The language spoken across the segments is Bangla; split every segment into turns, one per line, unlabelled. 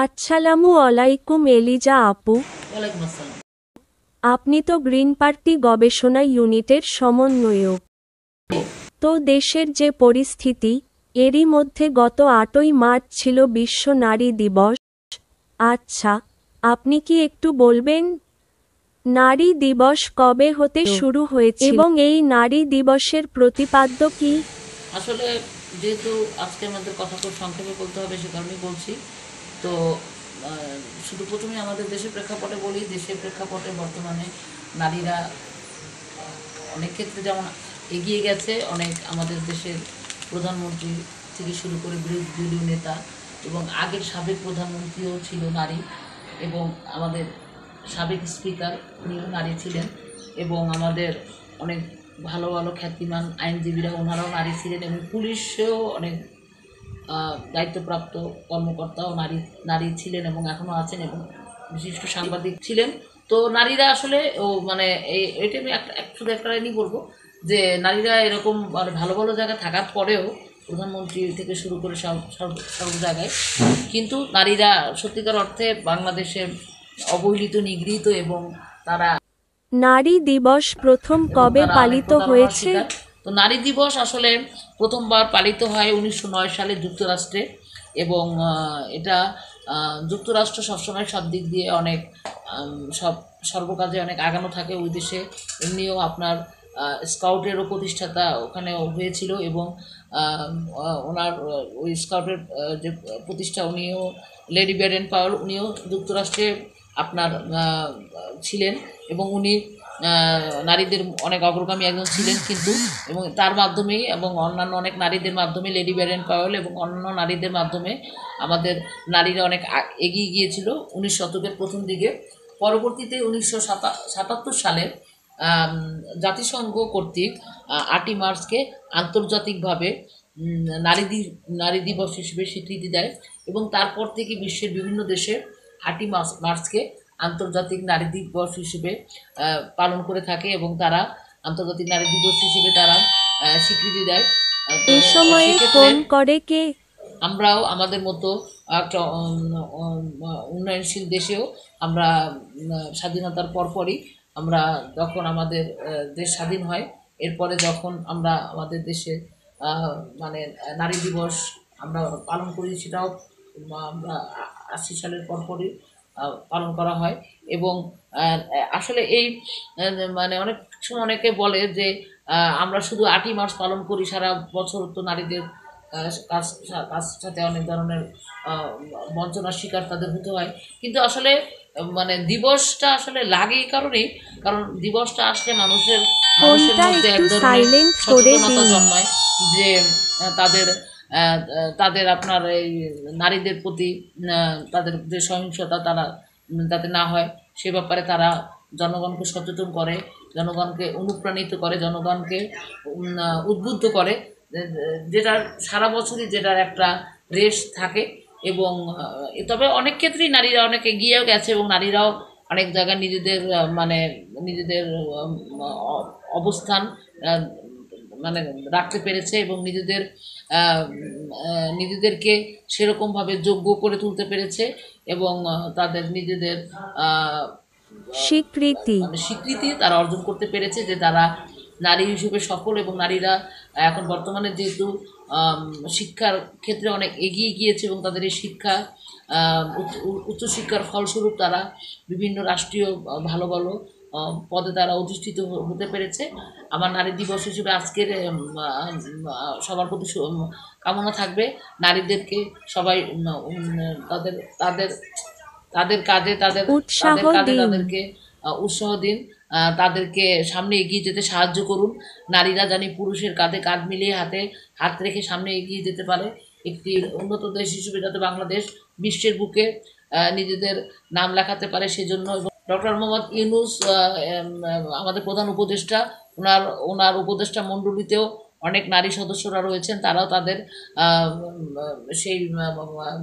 আসসালামু আলাইকুম এলিজা আপু।
ওয়ালাইকুম আসসালাম।
আপনি তো গ্রিন পার্টি গবেষণা ইউনিটের সমন্বয়ক। তো দেশের যে পরিস্থিতি, এরই মধ্যে গত ৮ই মার্চ ছিল বিশ্ব নারী দিবস। আচ্ছা, আপনি কি একটু বলবেন নারী দিবস কবে হতে শুরু হয়েছিল এবং এই নারী দিবসের প্রতিপাদ্য কি?
আসলে যেহেতু আজকে আমাদের কথা খুব সংক্ষেপে বলতে হবে সে কারণেই বলছি। তো শুধু প্রথমে আমাদের দেশের প্রেক্ষাপটে বলি। দেশের প্রেক্ষাপটে বর্তমানে নারীরা অনেক ক্ষেত্রে যেমন এগিয়ে গেছে, অনেক আমাদের দেশের প্রধানমন্ত্রী থেকে শুরু করে বিরোধী দলীয় নেতা এবং আগের সাবেক প্রধানমন্ত্রীও ছিল নারী, এবং আমাদের সাবেক স্পিকার উনিও নারী ছিলেন, এবং আমাদের অনেক ভালো ভালো খ্যাতিমান আইনজীবীরা ওনারাও নারী ছিলেন, এবং পুলিশেও অনেক দায়িত্বপ্রাপ্ত কর্মকর্তাও নারী নারী ছিলেন এবং এখনও আছেন, এবং বিশিষ্ট সাংবাদিক ছিলেন। তো নারীরা আসলে মানে এটা আমি শুধু একটা লাইনই বলবো যে নারীরা এরকম মানে ভালো ভালো জায়গায় থাকার পরেও প্রধানমন্ত্রী থেকে শুরু করে সব জায়গায় কিন্তু নারীরা সত্যিকার অর্থে বাংলাদেশের অবহেলিত, নিগৃহীত, এবং তারা
নারী দিবস প্রথম কবে পালিত হয়েছে?
তো নারী দিবস আসলে প্রথমবার পালিত হয় 1909 সালে যুক্তরাষ্ট্রে, এবং এটা যুক্তরাষ্ট্র সবসময় সব দিক দিয়ে অনেক সর্বকাজে অনেক আগানো থাকে ওই দেশে। এমনিও আপনার স্কাউটেরও প্রতিষ্ঠাতা ওখানে হয়েছিল, এবং ওনার ওই স্কাউটের যে প্রতিষ্ঠা উনিও লেডি ব্যাডেন পাওয়েল, উনিও যুক্তরাষ্ট্রে আপনার ছিলেন, এবং উনি নারীদের অনেক অগ্রগামী একজন ছিলেন কিন্তু, এবং তার মাধ্যমেই এবং অন্যান্য অনেক নারীদের মাধ্যমে লেডি ব্যাডেন পাওয়েল এবং অন্যান্য নারীদের মাধ্যমে আমাদের নারীরা অনেক এগিয়ে গিয়েছিল 19 শতকের প্রথম দিকে। পরবর্তীতে 1977 সালে জাতিসংঘ কর্তৃক 8ই মার্চকে আন্তর্জাতিকভাবে নারী দিবস হিসেবে স্বীকৃতি দেয়, এবং তারপর থেকে বিশ্বের বিভিন্ন দেশে 8ই মার্চকে আন্তর্জাতিক নারী দিবস হিসেবে পালন করে থাকে, এবং তারা আন্তর্জাতিক নারী দিবস হিসেবে তারা স্বীকৃতি দেয়।
এই সময়ে ফোন করে কে?
আমরাও আমাদের মতো একটা উন্নয়নশীল দেশেও আমরা স্বাধীনতার পরপরই আমরা যখন আমাদের দেশ স্বাধীন হয়, এরপরে যখন আমরা আমাদের দেশে মানে নারী দিবস আমরা পালন করি, সেটাও আমরা 80 সালের পরপরই পালন করা হয়। এবং আসলে এই মানে অনেক সময় অনেকে বলে যে আমরা শুধু 8ই মার্চ পালন করি, সারা বছর তো নারীদের কাজ কাজ সাথে অনেক ধরনের বঞ্চনার শিকার তাদের হতে হয়। কিন্তু আসলে মানে দিবসটা আসলে লাগে এই কারণেই, কারণ দিবসটা আসলে মানুষের মধ্যে এক ধরনের সচেতনতা জন্মায় যে তাদের তাদের আপনার এই নারীদের প্রতি তাদের যে সহিংসতা তারা যাতে না হয় সে ব্যাপারে তারা জনগণকে সচেতন করে, জনগণকে অনুপ্রাণিত করে, জনগণকে উদ্বুদ্ধ করে, যেটার সারা বছরই যেটার একটা রেশ থাকে। এবং তবে অনেক ক্ষেত্রেই নারীরা অনেক এগিয়েও গেছে, এবং নারীরাও অনেক জায়গায় নিজেদের মানে নিজেদের অবস্থান মানে রাখতে পেরেছে, এবং নিজেদেরকে সেরকমভাবে যোগ্য করে তুলতে পেরেছে, এবং তাদের নিজেদের স্বীকৃতি তারা অর্জন করতে পেরেছে যে তারা নারী হিসেবে সফল। এবং নারীরা এখন বর্তমানে যেহেতু শিক্ষার ক্ষেত্রে অনেক এগিয়ে গিয়েছে, এবং তাদের এই শিক্ষা উচ্চশিক্ষার ফলস্বরূপ তারা বিভিন্ন রাষ্ট্রীয় ভালো ভালো পদে তারা অধিষ্ঠিত হতে পেরেছে। আমার নারী দিবস হিসেবে আজকের সবার প্রতি কামনা থাকবে নারীদেরকে সবাই তাদের তাদের তাদের কাজে তাদেরকে উৎসাহ দিন, তাদেরকে সামনে এগিয়ে যেতে সাহায্য করুন। নারীরা জানি পুরুষের কাঁধে কাঁধ মিলিয়ে হাতে হাত রেখে সামনে এগিয়ে যেতে পারে, একটি উন্নত দেশ হিসেবে যাতে বাংলাদেশ বিশ্বের বুকে নিজেদের নাম লেখাতে পারে, সেজন্য। ডক্টর মোহাম্মদ ইউনূস আমাদের প্রধান উপদেষ্টা, ওনার উপদেষ্টা মণ্ডলীতেও অনেক নারী সদস্যরা রয়েছেন, তারাও তাদের সেই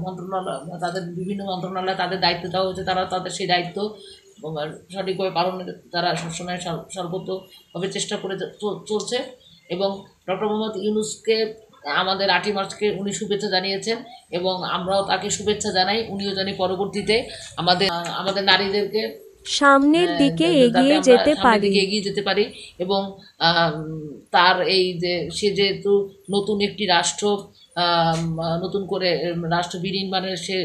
মন্ত্রণালয়, তাদের বিভিন্ন মন্ত্রণালয় তাদের দায়িত্ব দেওয়া হয়েছে, তারা তাদের সেই দায়িত্ব সঠিকভাবে পালনের তারা সবসময় সর্বতভাবে চেষ্টা করে চলছে। এবং ডক্টর মোহাম্মদ ইউনূসকে আমাদের 8ই মার্চকে উনি শুভেচ্ছা জানিয়েছেন এবং আমরাও তাকে শুভেচ্ছা জানাই। উনিও জানি পরবর্তীতে আমাদের নারীদেরকে
সামনের দিকে
যাতে
এগিয়ে
আমরা
যেতে
সামনের
পারি।
দিকে এগিয়ে যেতে পারি এবং তার এই যে সে যেহেতু নতুন একটি রাষ্ট্র নতুন করে রাষ্ট্র বিনির্মাণের সে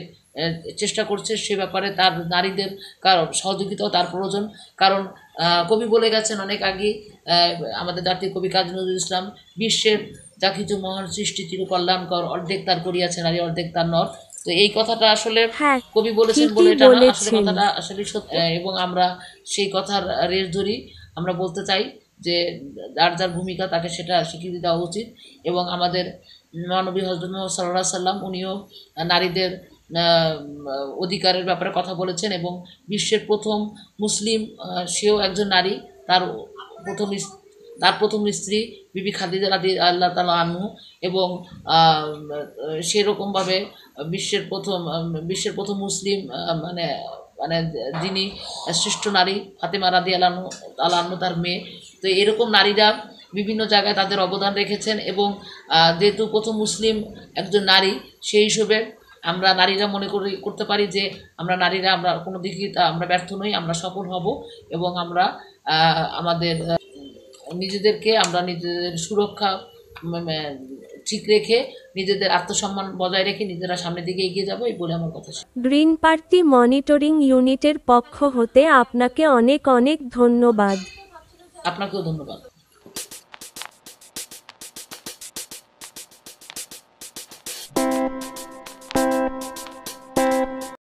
চেষ্টা করছে, সে ব্যাপারে তার নারীদের সহযোগিতাও তার প্রয়োজন। কারণ কবি বলে গেছেন অনেক আগে, আমাদের জাতীয় কবি কাজী নজরুল ইসলাম, বিশ্বের যা কিছু মহান সৃষ্টি চির কল্যাণকর, অর্ধেক তার করিয়াছে নারী অর্ধেক তার নর। তো এই কথাটা আসলে
হ্যাঁ,
কবি বলেছেন বলে
ঠিকই
এটা না, আসলে
বলেছেন।
কথাটা আসলে সত্য। এবং আমরা সেই কথার রেশ ধরি। আমরা বলতে চাই যে যার যার ভূমিকা তাকে সেটা স্বীকৃতি দেওয়া উচিত। এবং আমাদের মহানবী হযরত মুহাম্মদ সাল্লাল্লাহু আলাইহি সাল্লাম উনিও নারীদের অধিকারের ব্যাপারে কথা বলেছেন এবং বিশ্বের প্রথম মুসলিম, সেও একজন নারী। তার প্রথম তার প্রথম স্ত্রী বিবি খাদিজা রাদিয়াল্লাহু তাআলা আনহু। এবং সেরকমভাবে বিশ্বের প্রথম মুসলিম, মানে মানে যিনি শ্রেষ্ঠ নারী ফাতেমা রাদিয়াল্লাহু তাআলা আনহা, তার মেয়ে। তো এরকম নারীরা বিভিন্ন জায়গায় তাদের অবদান রেখেছেন এবং যেহেতু প্রথম মুসলিম একজন নারী, সেই হিসেবে আমরা নারীরা করতে পারি যে আমরা নারীরা আমরা কোনো দিকেই আমরা ব্যর্থ নই, আমরা সফল হব। এবং আমরা আমাদের নিজেদেরকে আমরা নিজেদের সুরক্ষা ঠিক রেখে, নিজেদের আত্মসম্মান বজায় রেখে নিজেরা সামনের দিকে এগিয়ে যাব, এই বলে আমার কথা শেষ।
গ্রিন পার্টি মনিটরিং ইউনিটের পক্ষ হতে আপনাকে অনেক অনেক ধন্যবাদ।
আপনাকেও ধন্যবাদ।